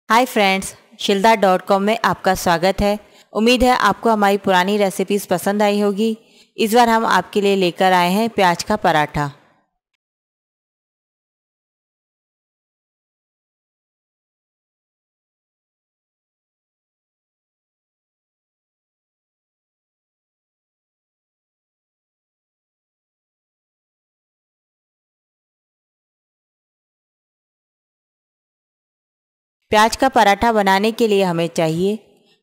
Hi friends, shildha.com में आपका स्वागत है। उम्मीद है आपको हमारी पुरानी रेसिपीज़ पसंद आई होगी। इस बार हम आपके लिए लेकर आए हैं प्याज का पराठा। प्याज का पराठा बनाने के लिए हमें चाहिए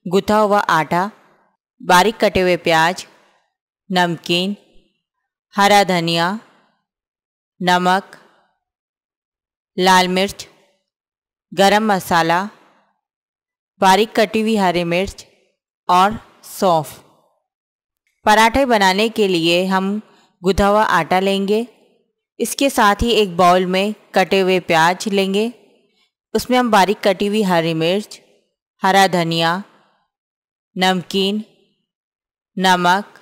गुथा हुआ आटा, बारीक कटे हुए प्याज, नमकीन, हरा धनिया, नमक, लाल मिर्च, गरम मसाला, बारीक कटी हुई हरी मिर्च और सौंफ। पराठे बनाने के लिए हम गुथा हुआ आटा लेंगे। इसके साथ ही एक बाउल में कटे हुए प्याज लेंगे। उसमें हम बारीक कटी हुई हरी मिर्च, हरा धनिया, नमकीन, नमक,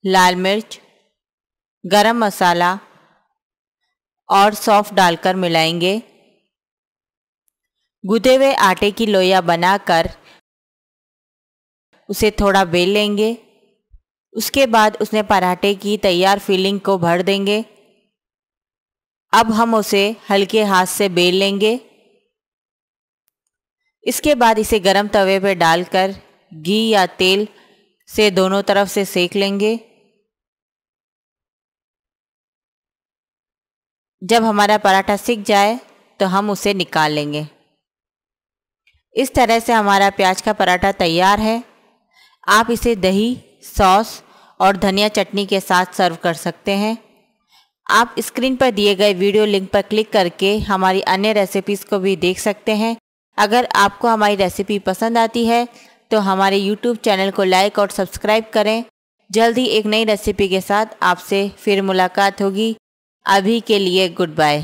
लाल मिर्च, गरम मसाला और सौंफ डालकर मिलाएंगे। गूंथे हुए आटे की लोइयां बनाकर उसे थोड़ा बेल लेंगे। उसके बाद उसमें पराठे की तैयार फिलिंग को भर देंगे। अब हम उसे हल्के हाथ से बेल लेंगे। इसके बाद इसे गरम तवे पर डालकर घी या तेल से दोनों तरफ से सेक लेंगे। जब हमारा पराठा सिक जाए तो हम उसे निकाल लेंगे। इस तरह से हमारा प्याज का पराठा तैयार है। आप इसे दही, सॉस और धनिया चटनी के साथ सर्व कर सकते हैं। आप स्क्रीन पर दिए गए वीडियो लिंक पर क्लिक करके हमारी अन्य रेसिपीज़ को भी देख सकते हैं। अगर आपको हमारी रेसिपी पसंद आती है तो हमारे यूट्यूब चैनल को लाइक और सब्सक्राइब करें। जल्द ही एक नई रेसिपी के साथ आपसे फिर मुलाकात होगी। अभी के लिए गुड बाय।